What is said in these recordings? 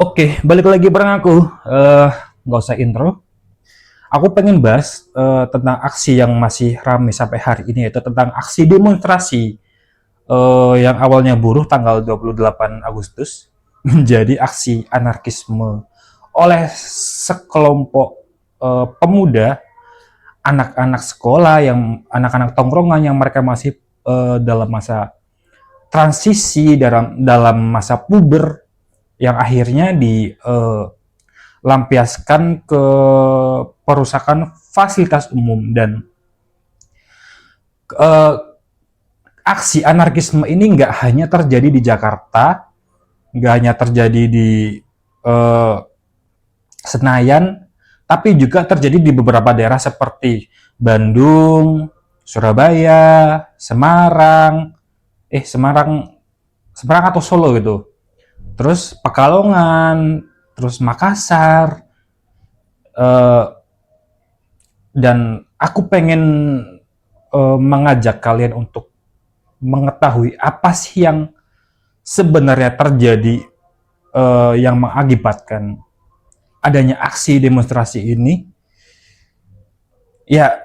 Oke, balik lagi bareng aku. Nggak usah intro. Aku pengen bahas tentang aksi yang masih ramai sampai hari ini, yaitu tentang aksi demonstrasi yang awalnya buruh tanggal 28 Agustus menjadi aksi anarkisme oleh sekelompok pemuda, anak-anak sekolah, yang anak-anak tongkrongan yang mereka masih dalam masa transisi, dalam masa puber, yang akhirnya dilampiaskan ke perusakan fasilitas umum. Dan uh, aksi anarkisme ini nggak hanya terjadi di Jakarta, nggak hanya terjadi di uh, Senayan, tapi juga terjadi di beberapa daerah seperti Bandung, Surabaya, Semarang, Semarang, Semarang atau Solo gitu. Terus Pekalongan, terus Makassar, eh, dan aku pengen mengajak kalian untuk mengetahui apa sih yang sebenarnya terjadi, yang mengakibatkan adanya aksi demonstrasi ini. Ya,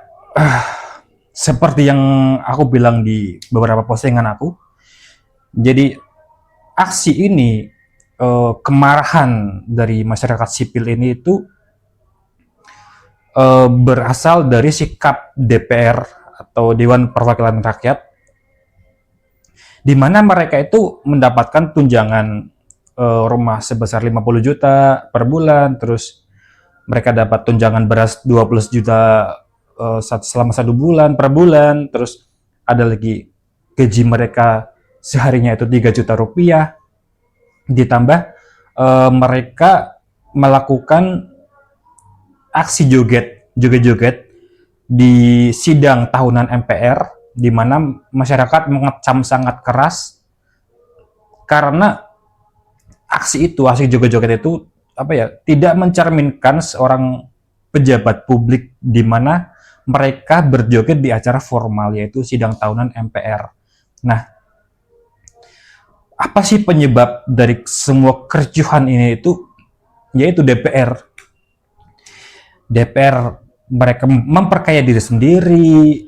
seperti yang aku bilang di beberapa postingan aku, jadi aksi ini, kemarahan dari masyarakat sipil ini itu berasal dari sikap DPR atau Dewan Perwakilan Rakyat, di mana mereka itu mendapatkan tunjangan rumah sebesar 50 juta per bulan, terus mereka dapat tunjangan beras 20 juta selama 1 bulan per bulan, terus ada lagi gaji mereka seharinya itu 3 juta rupiah, ditambah mereka melakukan aksi joget-joget di sidang tahunan MPR, di mana masyarakat mengecam sangat keras karena aksi joget-joget itu apa ya, tidak mencerminkan seorang pejabat publik, di mana mereka berjoget di acara formal yaitu sidang tahunan MPR. Nah, apa sih penyebab dari semua kericuhan ini itu? Yaitu DPR. DPR mereka memperkaya diri sendiri.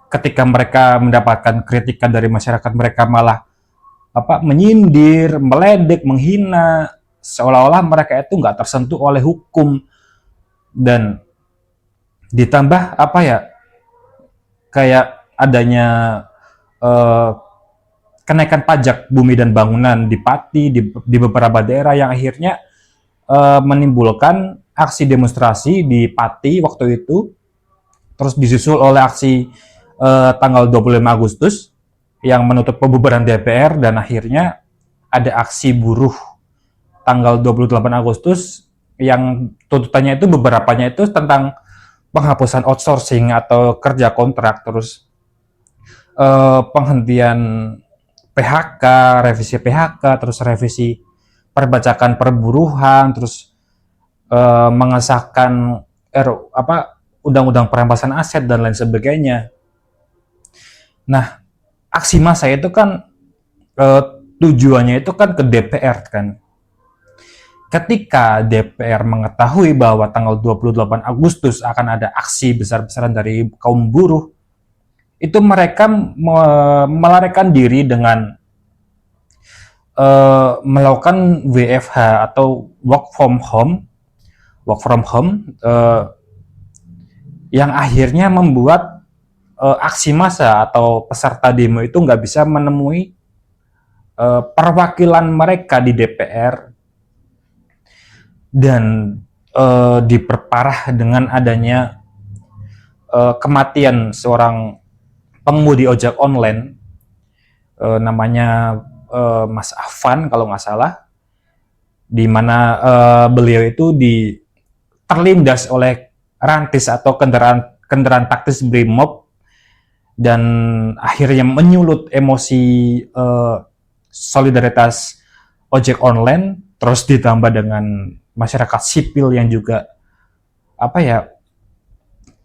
Ketika mereka mendapatkan kritikan dari masyarakat, mereka malah menyindir, meledek, menghina, seolah-olah mereka itu nggak tersentuh oleh hukum. Dan ditambah kayak adanya eh, kenaikan pajak bumi dan bangunan di Pati, di beberapa daerah, yang akhirnya menimbulkan aksi demonstrasi di Pati waktu itu, terus disusul oleh aksi tanggal 25 Agustus yang menutup pembubaran DPR, dan akhirnya ada aksi buruh tanggal 28 Agustus yang tuntutannya itu beberapanya itu tentang penghapusan outsourcing atau kerja kontrak, terus penghentian PHK, revisi PHK, terus revisi perbajakan perburuhan, terus mengesahkan undang-undang perampasan aset dan lain sebagainya. Nah, aksi massa itu kan eh, tujuannya itu kan ke DPR kan. Ketika DPR mengetahui bahwa tanggal 28 Agustus akan ada aksi besar-besaran dari kaum buruh, itu mereka melarikan diri dengan melakukan WFH atau work from home, yang akhirnya membuat aksi massa atau peserta demo itu nggak bisa menemui perwakilan mereka di DPR, dan diperparah dengan adanya kematian seorang pengemudi ojek online, namanya Mas Afan kalau nggak salah, di mana beliau itu terlindas oleh rantis atau kendaraan taktis Brimob, dan akhirnya menyulut emosi solidaritas ojek online, terus ditambah dengan masyarakat sipil yang juga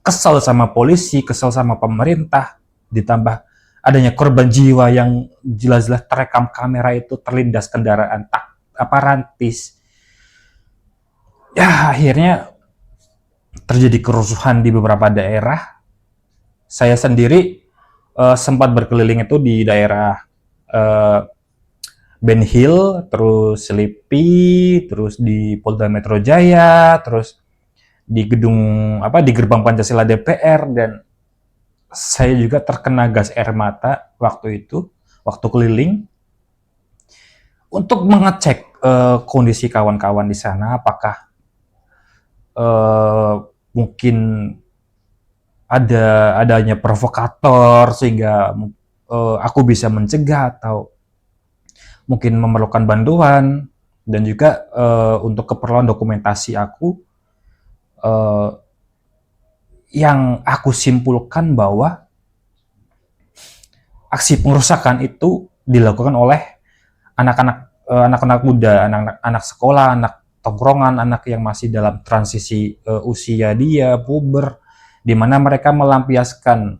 kesal sama polisi, kesal sama pemerintah, ditambah adanya korban jiwa yang jelas-jelas terekam kamera itu terlindas kendaraan rantis. Ya, akhirnya terjadi kerusuhan di beberapa daerah. Saya sendiri sempat berkeliling itu di daerah uh, Ben Hill, terus Selipi, terus di Polda Metro Jaya, terus di gedung di gerbang Pancasila DPR, dan saya juga terkena gas air mata waktu keliling untuk mengecek kondisi kawan-kawan di sana, apakah mungkin adanya provokator sehingga aku bisa mencegah, atau mungkin memerlukan bantuan. Dan juga untuk keperluan dokumentasi aku, yang aku simpulkan bahwa aksi pengerusakan itu dilakukan oleh anak-anak muda, anak sekolah, anak tongkrongan, anak yang masih dalam transisi usia dia puber, di mana mereka melampiaskan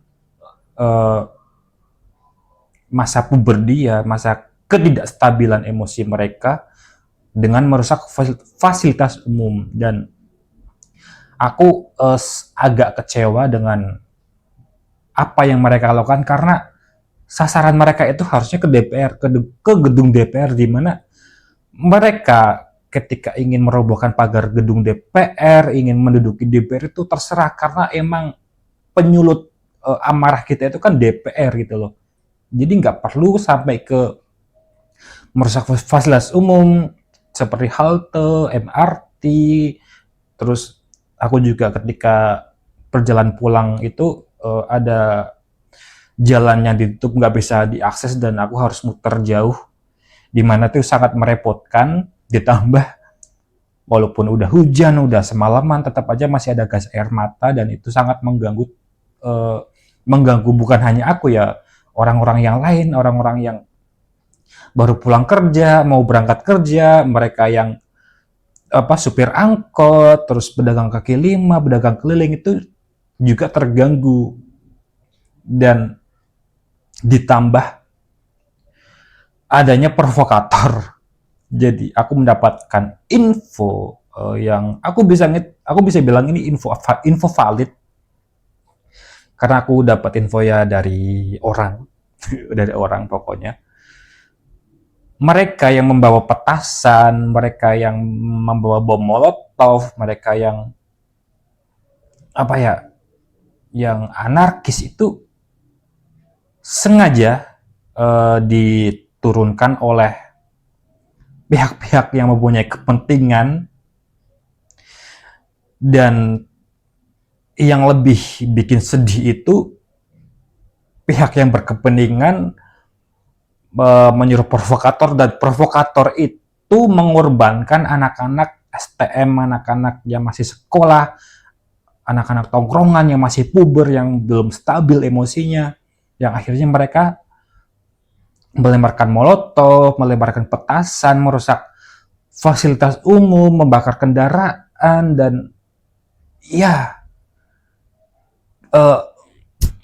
masa puber dia, masa ketidakstabilan emosi mereka dengan merusak fasilitas umum. Dan aku agak kecewa dengan apa yang mereka lakukan, karena sasaran mereka itu harusnya ke DPR, ke gedung DPR, di mana mereka ketika ingin merobohkan pagar gedung DPR, ingin menduduki DPR itu terserah, karena emang penyulut amarah kita itu kan DPR gitu loh. Jadi nggak perlu sampai ke merusak fasilitas umum seperti halte, MRT. Terus aku juga ketika perjalanan pulang itu ada jalan yang ditutup, nggak bisa diakses, dan aku harus muter jauh, di mana itu sangat merepotkan. Ditambah walaupun udah hujan, udah semalaman, tetap aja masih ada gas air mata, dan itu sangat mengganggu bukan hanya aku ya, orang-orang yang lain, orang-orang yang baru pulang kerja, mau berangkat kerja, mereka yang supir angkot, terus pedagang kaki lima, pedagang keliling itu juga terganggu. Dan ditambah adanya provokator. Jadi aku mendapatkan info yang aku bisa bilang ini info valid, karena aku dapat info ya dari orang dari orang pokoknya. Mereka yang membawa petasan, mereka yang membawa bom molotov, mereka yang yang anarkis itu sengaja diturunkan oleh pihak-pihak yang mempunyai kepentingan. Dan yang lebih bikin sedih itu, pihak yang berkepentingan menyuruh provokator, dan provokator itu mengorbankan anak-anak STM, anak-anak yang masih sekolah, anak-anak tongkrongan yang masih puber, yang belum stabil emosinya, yang akhirnya mereka melemparkan molotov, melemparkan petasan, merusak fasilitas umum, membakar kendaraan. Dan ya,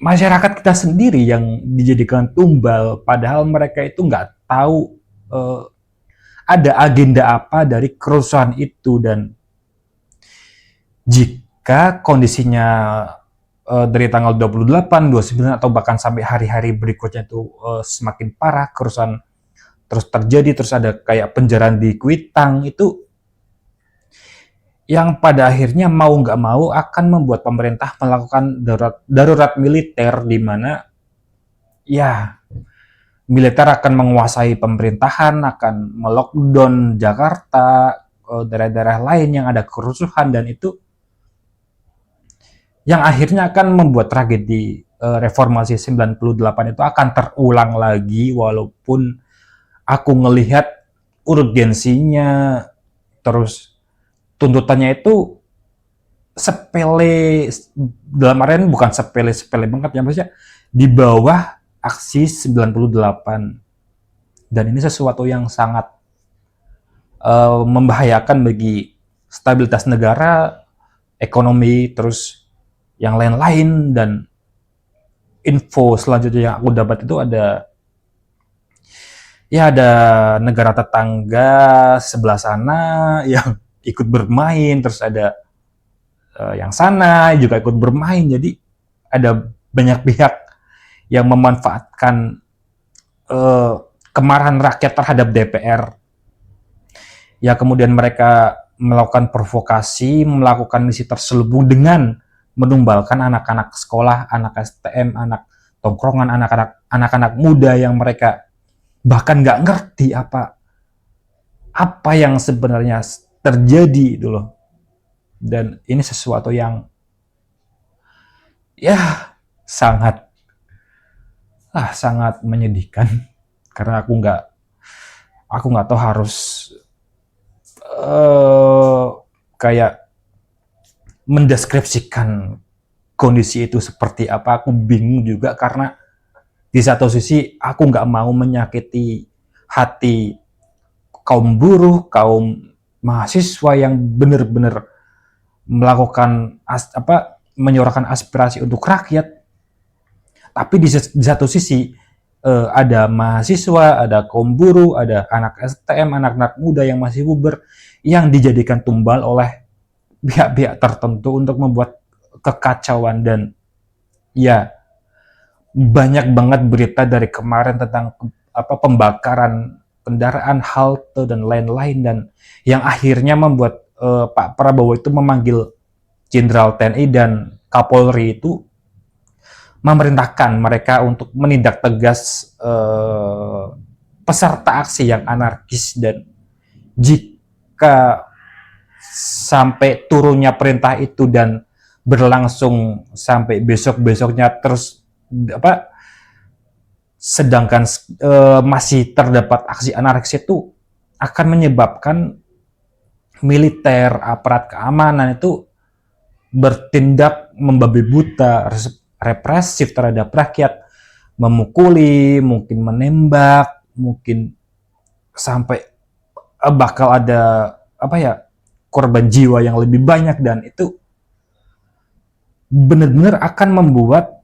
masyarakat kita sendiri yang dijadikan tumbal, padahal mereka itu nggak tahu ada agenda apa dari kerusuhan itu. Dan jika kondisinya dari tanggal 28, 29, atau bahkan sampai hari-hari berikutnya itu semakin parah, kerusuhan terus terjadi, terus ada kayak penjarahan di Kuitang, itu yang pada akhirnya mau nggak mau akan membuat pemerintah melakukan darurat militer, di mana ya militer akan menguasai pemerintahan, akan melockdown Jakarta, daerah-daerah lain yang ada kerusuhan, dan itu yang akhirnya akan membuat tragedi reformasi 98 itu akan terulang lagi. Walaupun aku ngelihat urgensinya, terus tuntutannya itu sepele, dalam artian bukan sepele banget ya, maksudnya di bawah aksi 98. Dan ini sesuatu yang sangat membahayakan bagi stabilitas negara, ekonomi, terus yang lain-lain. Dan info selanjutnya yang aku dapat itu ada ya ada negara tetangga sebelah sana yang ikut bermain, terus ada yang sana juga ikut bermain. Jadi ada banyak pihak yang memanfaatkan eh, kemarahan rakyat terhadap DPR. Ya kemudian mereka melakukan provokasi, melakukan misi terselubung dengan menumbalkan anak-anak sekolah, anak STM, anak tongkrongan, anak-anak muda yang mereka bahkan nggak ngerti apa yang sebenarnya terjadi itu loh. Dan ini sesuatu yang ya sangat sangat menyedihkan karena aku nggak tahu harus eh kayak mendeskripsikan kondisi itu seperti apa. Aku bingung juga karena di satu sisi aku nggak mau menyakiti hati kaum buruh, kaum mahasiswa yang benar-benar melakukan menyuarakan aspirasi untuk rakyat. Tapi di satu sisi ada mahasiswa, ada kaum buruh, ada anak STM, anak-anak muda yang masih puber yang dijadikan tumbal oleh pihak-pihak tertentu untuk membuat kekacauan. Dan ya banyak banget berita dari kemarin tentang pembakaran kendaraan, halte dan lain-lain, dan yang akhirnya membuat Pak Prabowo itu memanggil Jenderal TNI dan Kapolri itu memerintahkan mereka untuk menindak tegas peserta aksi yang anarkis. Dan jika sampai turunnya perintah itu dan berlangsung sampai besok-besoknya terus sedangkan masih terdapat aksi anarkis, itu akan menyebabkan militer, aparat keamanan itu bertindak membabi buta, represif terhadap rakyat, memukuli, mungkin menembak, mungkin sampai bakal ada korban jiwa yang lebih banyak. Dan itu benar-benar akan membuat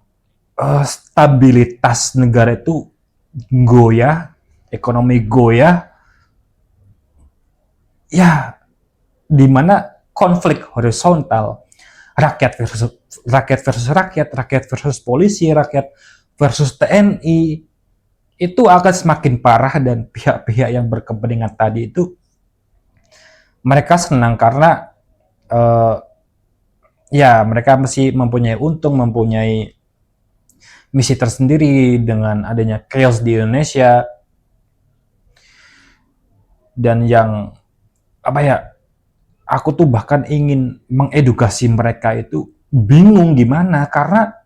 stabilitas negara itu goyah, ekonomi goyah, ya di mana konflik horizontal, rakyat versus rakyat versus polisi, rakyat versus TNI itu akan semakin parah. Dan pihak-pihak yang berkepentingan tadi itu mereka senang karena ya mereka masih mempunyai untung, mempunyai misi tersendiri dengan adanya chaos di Indonesia. Dan yang aku tuh bahkan ingin mengedukasi mereka itu bingung gimana, karena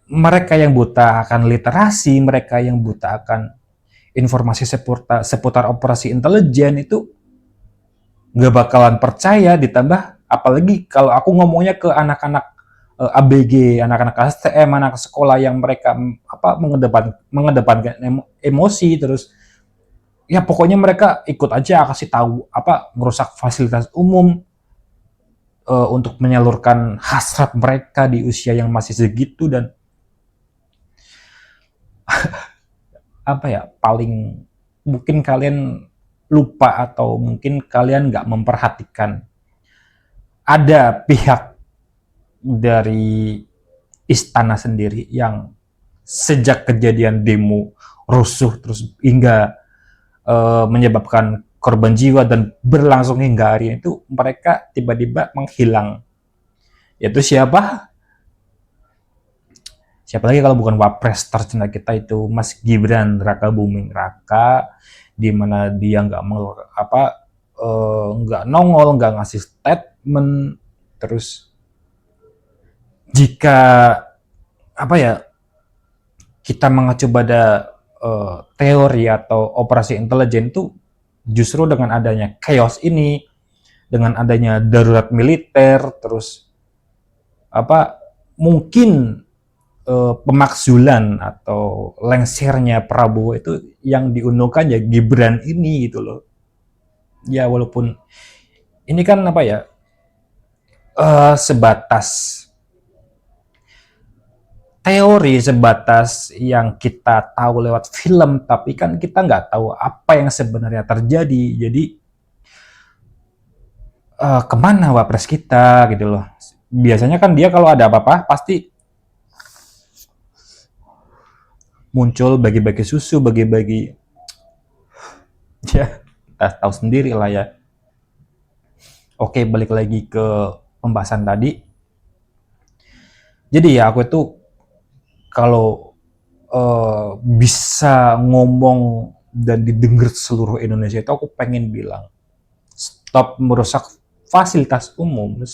mereka yang buta akan literasi, mereka yang buta akan informasi seputar operasi intelijen itu nggak bakalan percaya. Ditambah apalagi kalau aku ngomongnya ke anak-anak ABG, anak-anak STM, anak sekolah yang mereka mengedepankan emosi, terus ya pokoknya mereka ikut aja kasih tahu merusak fasilitas umum untuk menyalurkan hasrat mereka di usia yang masih segitu. Dan paling mungkin kalian lupa atau mungkin kalian nggak memperhatikan ada pihak dari istana sendiri yang sejak kejadian demo rusuh terus hingga menyebabkan korban jiwa dan berlangsung hingga hari itu, mereka tiba-tiba menghilang. Yaitu siapa lagi kalau bukan wapres tercinta kita itu Mas Gibran Raka Buming Raka, di mana dia nggak nongol, nggak ngasih statement. Terus jika kita mengacu pada teori atau operasi intelijen itu, justru dengan adanya chaos ini, dengan adanya darurat militer, terus mungkin pemakzulan atau lengsernya Prabowo itu yang diunungkan ya Gibran ini gitu loh. Ya walaupun ini kan sebatas teori sebatas yang kita tahu lewat film, tapi kan kita nggak tahu apa yang sebenarnya terjadi. Jadi kemana wapres kita gitu loh. Biasanya kan dia kalau ada apa-apa pasti muncul bagi-bagi susu, bagi-bagi ya tahu sendiri lah ya. Oke, balik lagi ke pembahasan tadi. Jadi ya aku itu kalau bisa ngomong dan didengar seluruh Indonesia itu aku pengen bilang stop merusak fasilitas umum, eh,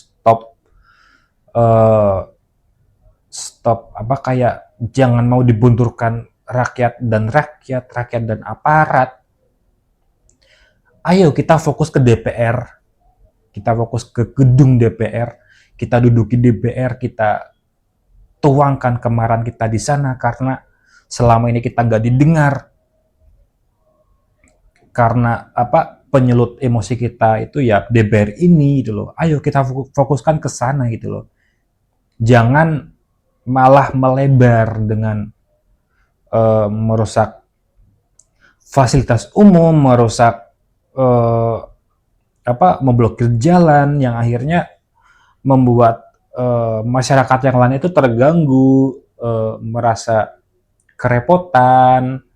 stop apa kayak jangan mau dibunturkan rakyat dan aparat. Ayo kita fokus ke DPR, kita fokus ke gedung DPR, kita duduki DPR, kita tuangkan kemarahan kita di sana karena selama ini kita nggak didengar, karena apa penyelut emosi kita itu ya DPR ini gitu loh. Ayo kita fokuskan ke sana gitu loh. Jangan malah melebar dengan merusak fasilitas umum, merusak memblokir jalan yang akhirnya membuat masyarakat yang lain itu terganggu, merasa kerepotan,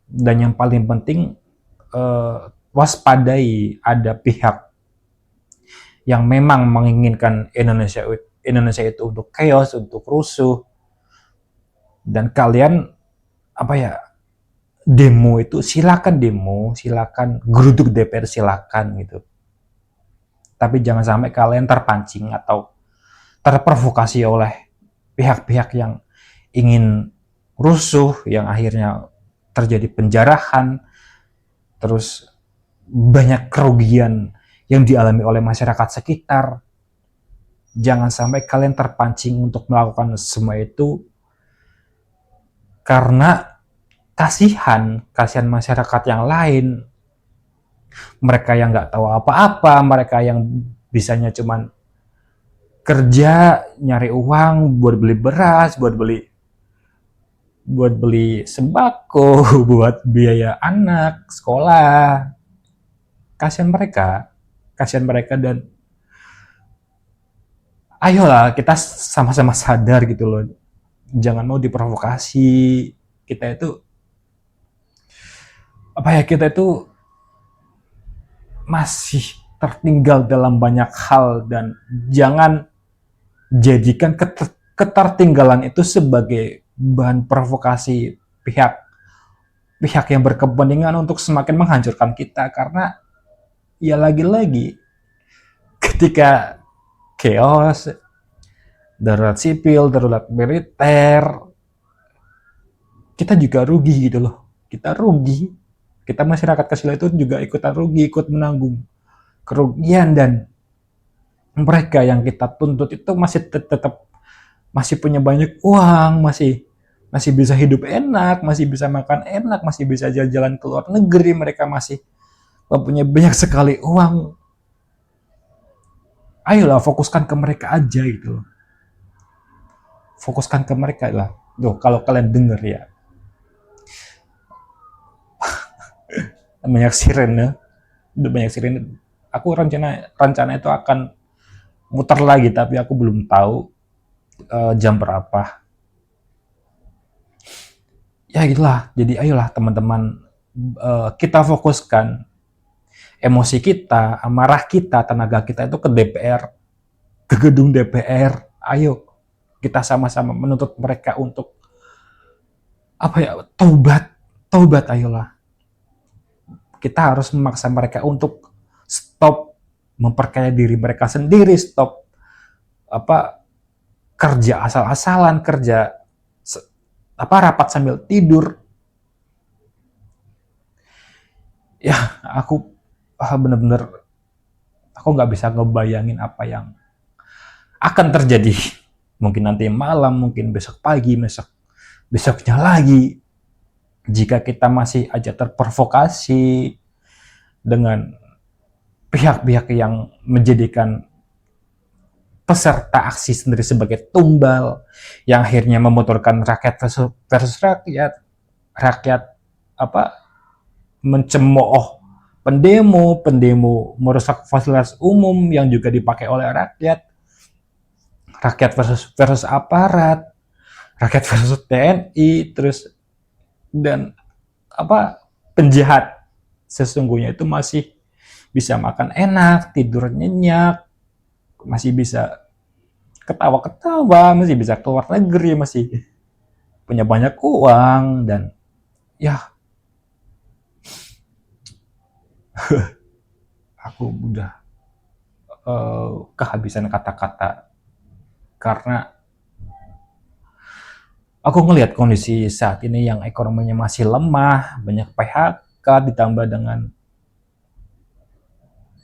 dan yang paling penting waspadai ada pihak yang memang menginginkan Indonesia itu untuk chaos, untuk rusuh, dan kalian demo itu silakan geruduk DPR silakan gitu. Tapi jangan sampai kalian terpancing atau terprovokasi oleh pihak-pihak yang ingin rusuh, yang akhirnya terjadi penjarahan, terus banyak kerugian yang dialami oleh masyarakat sekitar. Jangan sampai kalian terpancing untuk melakukan semua itu karena kasihan masyarakat yang lain, mereka yang nggak tahu apa-apa, mereka yang bisanya cuman kerja nyari uang buat beli beras, buat beli sembako, buat biaya anak sekolah. Kasihan mereka dan ayolah kita sama-sama sadar gitu loh. Jangan mau diprovokasi. Kita itu masih tertinggal dalam banyak hal dan jangan jadikan ketertinggalan itu sebagai bahan provokasi pihak yang berkepentingan untuk semakin menghancurkan kita, karena ya lagi-lagi ketika chaos, darurat sipil, darurat militer, kita juga rugi gitu loh. Kita masyarakat kecil itu juga ikutan rugi, ikut menanggung kerugian, dan mereka yang kita tuntut itu masih tetap masih punya banyak uang, masih bisa hidup enak, masih bisa makan enak, masih bisa jalan-jalan ke luar negeri, mereka masih mempunyai banyak sekali uang. Ayolah fokuskan ke mereka aja gitu. Fokuskan ke mereka lah. Tuh, kalau kalian denger ya. Banyak sirene. Udah banyak sirene. Aku rencana itu akan muter lagi, tapi aku belum tahu jam berapa. Ya gitulah. Jadi ayolah teman-teman, kita fokuskan emosi kita, amarah kita, tenaga kita itu ke DPR, ke gedung DPR. Ayo kita sama-sama menuntut mereka untuk taubat ayolah. Kita harus memaksa mereka untuk stop memperkaya diri mereka sendiri, stop kerja asal-asalan, kerja rapat sambil tidur. Ya, aku bener-bener aku nggak bisa ngebayangin apa yang akan terjadi. Mungkin nanti malam, mungkin besok pagi, besoknya lagi. Jika kita masih aja terprovokasi dengan pihak-pihak yang menjadikan peserta aksi sendiri sebagai tumbal yang akhirnya memotorkan rakyat versus rakyat, rakyat apa mencemooh pendemo merusak fasilitas umum yang juga dipakai oleh rakyat, rakyat versus aparat, rakyat versus TNI, terus dan apa penjahat sesungguhnya itu masih bisa makan enak, tidur nyenyak, masih bisa ketawa-ketawa, masih bisa keluar negeri, masih punya banyak uang, dan ya aku udah kehabisan kata-kata karena aku ngelihat kondisi saat ini yang ekonominya masih lemah, banyak PHK ditambah dengan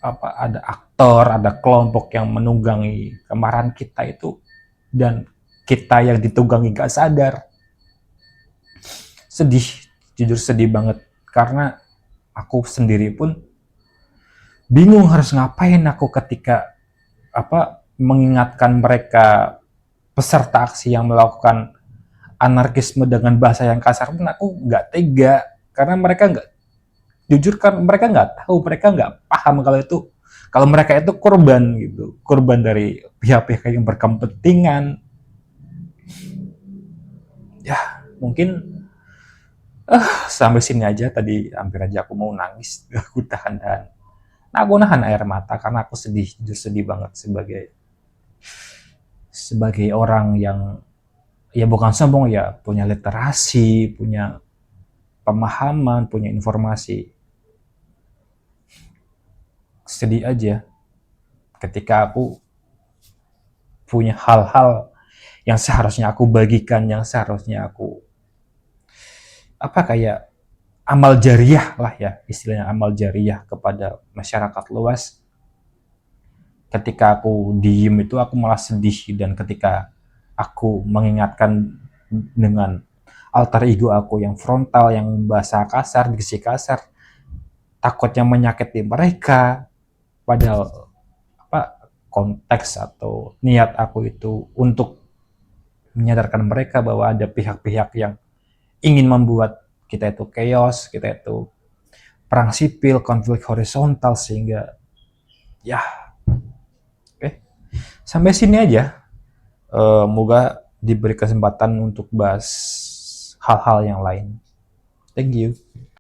apa ada aktor, ada kelompok yang menunggangi kemarahan kita itu, dan kita yang ditunggangi gak sadar. Sedih, jujur sedih banget karena aku sendiri pun bingung harus ngapain aku ketika apa mengingatkan mereka peserta aksi yang melakukan anarkisme dengan bahasa yang kasar pun aku nggak tega karena mereka nggak jujur kan mereka nggak tahu, mereka nggak paham kalau mereka itu korban gitu, korban dari pihak-pihak yang berkepentingan. Ya mungkin sampai sini aja, tadi hampir aja aku mau nangis. Aku tahan-tahan, aku nahan air mata karena aku sedih, jujur sedih banget sebagai sebagai orang yang ya bukan sombong ya, punya literasi, punya pemahaman, punya informasi. Sedih aja ketika aku punya hal-hal yang seharusnya aku bagikan, yang seharusnya aku apa kayak amal jariah lah ya, istilahnya amal jariah kepada masyarakat luas. Ketika aku diem itu aku malah sedih, dan ketika aku mengingatkan dengan alter ego aku yang frontal, yang bahasa kasar, diksi kasar, takutnya menyakiti mereka, padahal apa konteks atau niat aku itu untuk menyadarkan mereka bahwa ada pihak-pihak yang ingin membuat kita itu chaos, kita itu perang sipil, konflik horizontal, sehingga ya oke. Sampai sini aja. Moga diberi kesempatan untuk bahas hal-hal yang lain. Thank you.